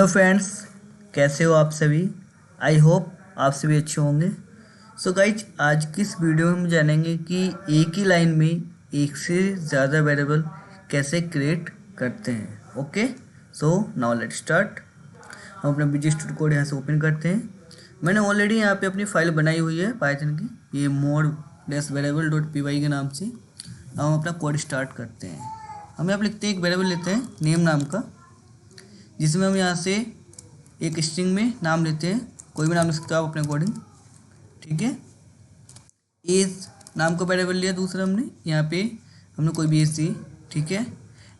Hello friends, कैसे हो आप सभी। आई होप आप सभी अच्छे होंगे। सो गाइज, आज की इस वीडियो में हम जानेंगे कि एक ही लाइन में एक से ज़्यादा वेरिएबल कैसे क्रिएट करते हैं। Okay, so now let start. हम अपना विजुअल स्टूडियो कोड यहाँ से ओपन करते हैं। मैंने ऑलरेडी यहाँ पे अपनी फाइल बनाई हुई है पाइथन की, ये mod-variable.py के नाम से। अब हम अपना कोड स्टार्ट करते हैं। हम यहाँ पर लिखते हैं, एक वेरिएबल लेते हैं नेम नाम का, जिसमें हम यहाँ से एक स्ट्रिंग में नाम लेते हैं, कोई भी नाम ले सकते हो आप अपने अकॉर्डिंग। ठीक है, एज नाम का वेरिएबल लिया दूसरा हमने, यहाँ पे हमने कोई भी एज दी। ठीक है,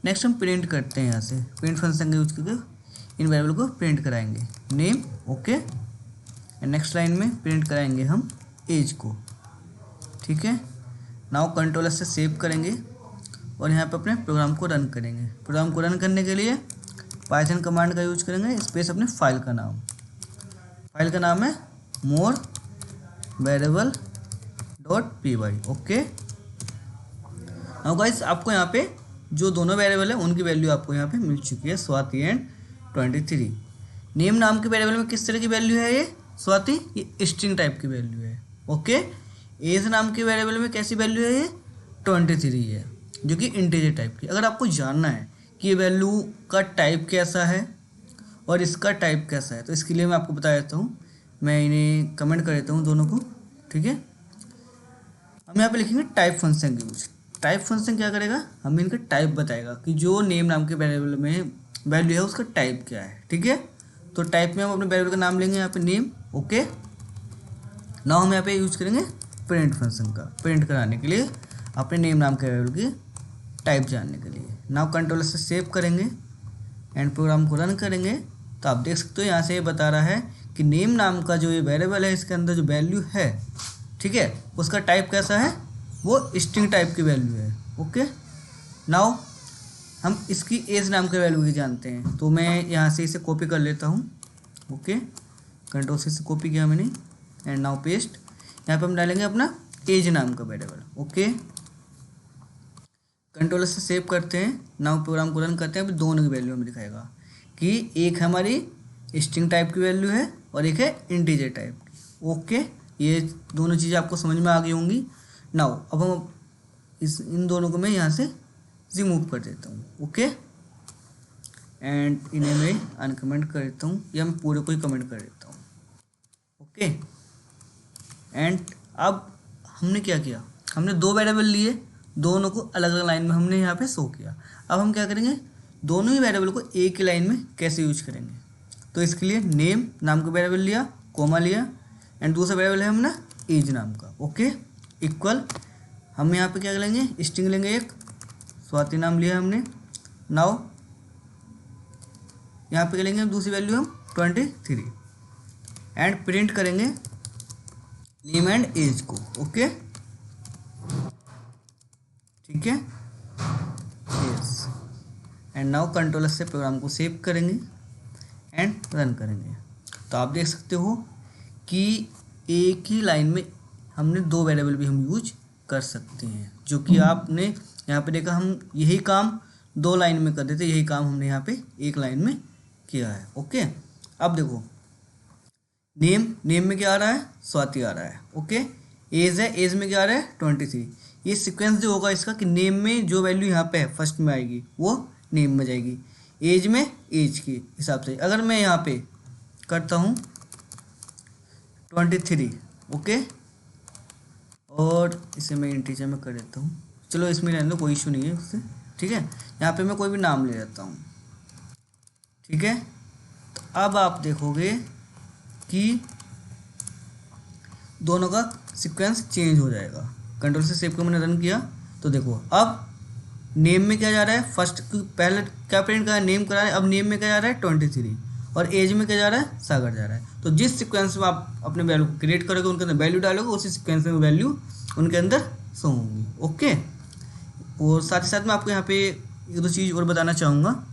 नेक्स्ट हम प्रिंट करते हैं, यहाँ से प्रिंट फंक्शन का यूज करके इन वेरिएबल को प्रिंट कराएंगे, name. Okay, and next line में प्रिंट कराएंगे हम एज को। ठीक है, नाउ कंट्रोलर से सेव करेंगे और यहाँ पे अपने प्रोग्राम को रन करेंगे। प्रोग्राम को रन करने के लिए पाइथन कमांड का यूज करेंगे, स्पेस अपने फाइल का नाम है mod-variable.py। ओके, नाउ गाइस, आपको यहाँ पे जो दोनों वेरिएबल है उनकी वैल्यू आपको यहाँ पे मिल चुकी है, स्वाति एंड 23। नेम नाम के वेरिएबल में किस तरह की वैल्यू है ये स्वाति? ये स्ट्रिंग टाइप की वैल्यू है। ओके, एज नाम के वेरिएबल में कैसी वैल्यू है? ये 23 है, जो कि इंटीजर टाइप की। अगर आपको जानना है कि ये वैल्यू का टाइप कैसा है और इसका टाइप कैसा है, तो इसके लिए मैं आपको बता देता हूँ। मैं इन्हें कमेंट कर देता हूँ दोनों को। ठीक है, हम यहाँ पे लिखेंगे टाइप फंक्शन की यूज। टाइप फंक्शन क्या करेगा? हमें इनका टाइप बताएगा कि जो नेम नाम के वेरिएबल में वैल्यू है उसका टाइप क्या है। ठीक है, तो टाइप में हम अपने वेरिएबल का नाम लेंगे, यहाँ पे नेम। ओके, नाउ हम यहाँ पे यूज करेंगे प्रिंट फंक्शन का, प्रिंट कराने के लिए अपने नेम नाम के वेरिएबल की टाइप जानने के लिए। नाउ कंट्रोलर से सेव करेंगे एंड प्रोग्राम को रन करेंगे, तो आप देख सकते हो यहाँ से ये बता रहा है कि नेम नाम का जो ये वेरिएबल है, इसके अंदर जो वैल्यू है, ठीक है, उसका टाइप कैसा है? वो स्ट्रिंग टाइप की वैल्यू है। ओके, नाउ हम इसकी एज नाम के वैल्यू की जानते हैं, तो मैं यहाँ से इसे कॉपी कर लेता हूँ। ओके, कंट्रोल से कॉपी किया मैंने एंड नाउ पेस्ट। यहाँ पे हम डालेंगे अपना एज नाम का वेरिएबल। ओके, कंट्रोलर से सेव करते हैं, नाउ प्रोग्राम को रन करते हैं। अभी दोनों की वैल्यू हमें दिखाएगा कि एक हमारी स्ट्रिंग टाइप की वैल्यू है और एक है इंटीजर टाइप की। ओके, ये दोनों चीज़ें आपको समझ में आ गई होंगी। नाउ अब हम इन दोनों को मैं यहाँ से रिमूव कर देता हूँ। ओके, एंड इन्हें मैं अनकमेंट कर देता हूँ, या मैं पूरे को ही कमेंट कर देता हूँ। ओके, एंड अब हमने क्या किया? हमने दो वेरिएबल लिए, दोनों को अलग अलग लाइन में हमने यहाँ पे शो किया। अब हम क्या करेंगे? दोनों ही वेरिएबल को एक ही लाइन में कैसे यूज करेंगे? तो इसके लिए नेम नाम का वेरिएबल लिया, कोमा लिया, एंड दूसरा वेरिएबल है हमने एज नाम का। ओके, इक्वल हम यहाँ पे क्या लेंगे? स्ट्रिंग लेंगे, एक स्वाति नाम लिया हमने। नाउ यहाँ पे क्या लेंगे? दूसरी वैल्यू हम 23 एंड प्रिंट करेंगे नेम एंड एज को। ओके, ठीक है, यस, एंड नाउ कंट्रोलर से प्रोग्राम को सेव करेंगे एंड रन करेंगे। तो आप देख सकते हो कि एक ही लाइन में हमने दो वेरिएबल भी हम यूज कर सकते हैं, जो कि आपने यहाँ पे देखा। हम यही काम दो लाइन में कर देते, यही काम हमने यहाँ पे एक लाइन में किया है। ओके, अब देखो, नेम में क्या आ रहा है? स्वाति आ रहा है। ओके, एज है, एज में क्या आ रहा है? 23। ये सीक्वेंस जो होगा इसका कि नेम में जो वैल्यू यहाँ पे है फर्स्ट में आएगी वो नेम में जाएगी, एज में एज के हिसाब से। अगर मैं यहाँ पे करता हूँ 23, ओके, और इसे मैं इंटीजर में कर देता हूँ, चलो इसमें रहने दो, कोई इशू नहीं है उससे। ठीक है, यहाँ पे मैं कोई भी नाम ले लेता हूँ। ठीक है, तो अब आप देखोगे कि दोनों का सीक्वेंस चेंज हो जाएगा। कंट्रोल से सेव को मैंने रन किया, तो देखो अब नेम में क्या जा रहा है? फर्स्ट पहले क्या प्रिंट करा है? नेम करा है। अब नेम में क्या जा रहा है? 23, और एज में क्या जा रहा है? सागर जा रहा है। तो जिस सीक्वेंस में आप अपने वैल्यू को क्रिएट करोगे, उनके अंदर वैल्यू डालोगे, उसी सीक्वेंस में वैल्यू उनके अंदर शो होंगी। ओके, और साथ ही साथ मैं आपको यहाँ पे एक दो चीज़ और बताना चाहूँगा।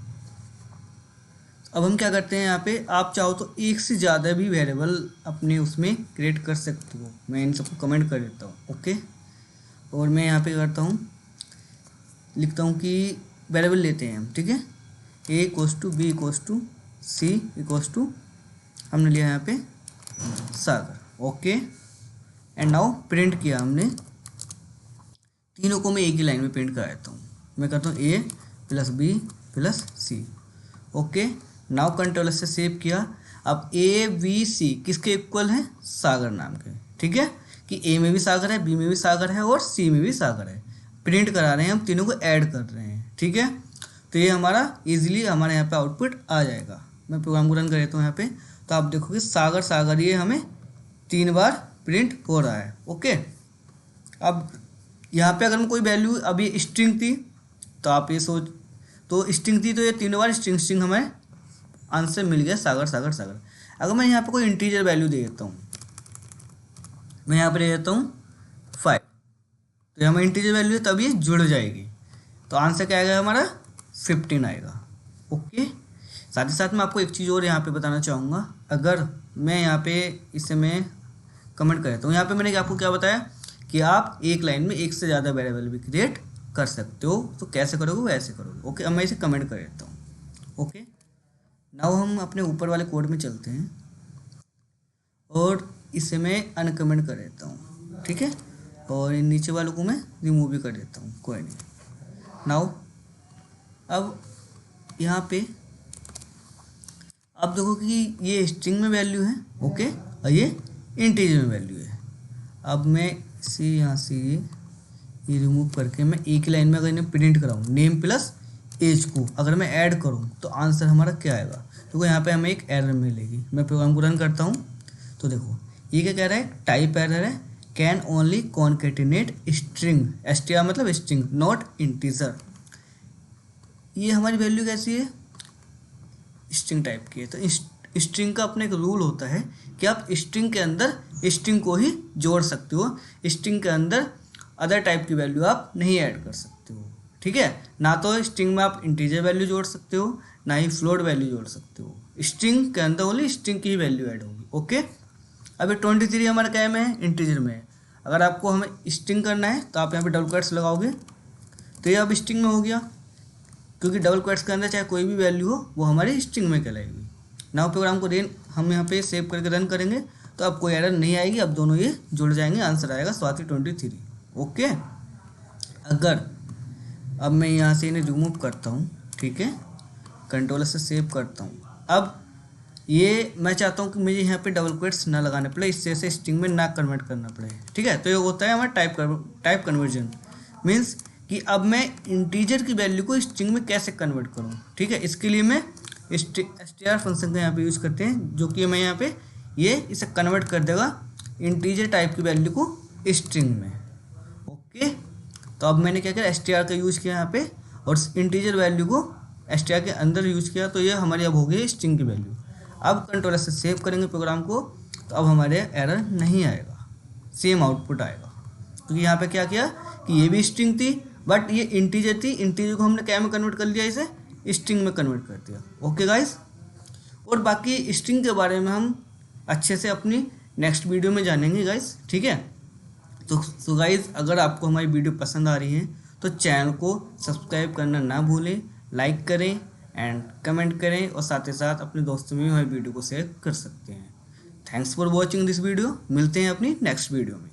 अब हम क्या करते हैं, यहाँ पे आप चाहो तो एक से ज़्यादा भी वेरिएबल अपने उसमें क्रिएट कर सकते हो। मैं इन सबको कमेंट कर देता हूँ। ओके, और मैं यहाँ पे करता हूँ, लिखता हूँ कि वेरिएबल लेते हैं हम। ठीक है, a = b = C equals to हमने लिया यहाँ पे Sagar. Okay, and now print किया हमने, तीनों को मैं एक ही लाइन में प्रिंट करा देता हूँ। मैं कहता हूँ ए प्लस बी प्लस सी। ओके, नाउ कंट्रोल से सेव किया। अब ए बी सी किसके इक्वल है? सागर नाम के। ठीक है, कि ए में भी सागर है, बी में भी सागर है और सी में भी सागर है। प्रिंट करा रहे हैं, हम तीनों को ऐड कर रहे हैं। ठीक है, तो ये हमारा इजीली हमारे यहाँ पे आउटपुट आ जाएगा। मैं प्रोग्राम को रन कर देता हूँ यहाँ पे, तो आप देखोगे सागर सागर ये हमें 3 बार प्रिंट हो रहा है। ओके, अब यहाँ पे अगर मैं कोई वैल्यू, अभी स्ट्रिंग थी तो आप ये सोच, तो स्ट्रिंग थी तो ये 3 बार स्ट्रिंग स्ट्रिंग हमें आंसर मिल गया सागर सागर सागर। अगर मैं यहाँ पे कोई इंटीजर वैल्यू दे देता हूँ, मैं यहाँ पे दे देता हूँ 5, तो हमें इंटीजर वैल्यू है तब ये जुड़ जाएगी, तो आंसर क्या आएगा हमारा? 15 आएगा। ओके, साथ ही साथ मैं आपको एक चीज़ और यहाँ पे बताना चाहूँगा। अगर मैं यहाँ पे इसे मैं कमेंट कर देता हूँ, यहाँ पे मैंने आपको क्या बताया कि आप एक लाइन में एक से ज़्यादा वेरिएबल भी क्रिएट कर सकते हो। तो कैसे करोगे? वैसे करोगे। ओके, अब मैं इसे कमेंट कर देता हूँ। ओके, नाउ हम अपने ऊपर वाले कोड में चलते हैं और इसे मैं अनकमेंट कर देता हूँ। ठीक है, और इन नीचे वालों को मैं रिमूव भी कर देता हूँ, कोई नहीं। नाउ अब यहाँ पे आप देखो कि ये स्ट्रिंग में वैल्यू है। ओके, और ये इंटीजर में वैल्यू है। अब मैं इसे यहाँ से ये रिमूव करके मैं एक लाइन में अगर इन्हें प्रिंट कराऊँ, नेम प्लस एज को अगर मैं ऐड करूँ तो आंसर हमारा क्या आएगा? तो यहाँ पे हमें एक एरर मिलेगी। मैं प्रोग्राम को रन करता हूँ, तो देखो ये क्या कह रहा है? टाइप एरर है, can only concatenate string, str मतलब स्ट्रिंग, नॉट इंटीजर। ये हमारी वैल्यू कैसी है? स्ट्रिंग टाइप की है। तो स्ट्रिंग का अपना एक रूल होता है कि आप स्ट्रिंग के अंदर स्ट्रिंग को ही जोड़ सकते हो, स्ट्रिंग के अंदर अदर टाइप की वैल्यू आप नहीं ऐड कर सकते हो। ठीक है, ना तो स्ट्रिंग में आप इंटीजर वैल्यू जोड़ सकते हो, ना ही फ्लोट वैल्यू जोड़ सकते हो। स्ट्रिंग के अंदर ओनली स्ट्रिंग की ही वैल्यू ऐड होगी। ओके, अब 23 हमारे क्या में है? इंटीजर में है। अगर आपको हमें स्ट्रिंग करना है तो आप यहाँ पे डबल क्वोट्स लगाओगे, तो ये अब स्ट्रिंग में हो गया, क्योंकि डबल क्वोट्स के अंदर चाहे कोई भी वैल्यू हो वो हमारी स्ट्रिंग में कहलाएगी। नाउ प्रोग्राम को हम यहाँ पे सेव करके रन करेंगे तो अब कोई एरर नहीं आएगी। अब दोनों ये जुड़ जाएंगे, आंसर आएगा स्वाति 23। ओके, अगर अब मैं यहाँ से इन्हें रिमूव करता हूँ, ठीक है, कंट्रोल से सेव करता हूँ। अब ये मैं चाहता हूँ कि मुझे यहाँ पे डबल क्वोट्स ना लगाने पड़े, इससे से स्ट्रिंग में ना कन्वर्ट करना पड़े। ठीक है, तो ये होता है हमारा टाइप कन्वर्जन। मीन्स कि अब मैं इंटीजर की वैल्यू को स्ट्रिंग में कैसे कन्वर्ट करूँ। ठीक है, इसके लिए मैं str फंक्शन का यहाँ पे यूज़ करते हैं, जो कि मैं यहाँ पे ये इसे कन्वर्ट कर देगा इंटीजर टाइप की वैल्यू को स्ट्रिंग में। ओके, तो अब मैंने क्या किया? str का यूज़ किया यहाँ पे और इंटीजर वैल्यू को str के अंदर यूज़ किया, तो ये हमारी अब हो गई स्ट्रिंग की वैल्यू। अब कंट्रोल से सेव करेंगे प्रोग्राम को, तो अब हमारे एरर नहीं आएगा, सेम आउटपुट आएगा। क्योंकि यहाँ पे क्या किया कि ये भी स्ट्रिंग थी बट ये इंटीजर थी, इंटीजर को हमने क्या में कन्वर्ट कर लिया, इसे स्ट्रिंग में कन्वर्ट कर दिया। ओके गाइस, और बाकी स्ट्रिंग के बारे में हम अच्छे से अपनी नेक्स्ट वीडियो में जानेंगे गाइस। ठीक है, तो गाइस अगर आपको हमारी वीडियो पसंद आ रही है तो चैनल को सब्सक्राइब करना ना भूलें, लाइक करें एंड कमेंट करें, और साथ ही साथ अपने दोस्तों में भी हमारी वीडियो को शेयर कर सकते हैं। Thanks for watching this video. मिलते हैं अपनी नेक्स्ट वीडियो में।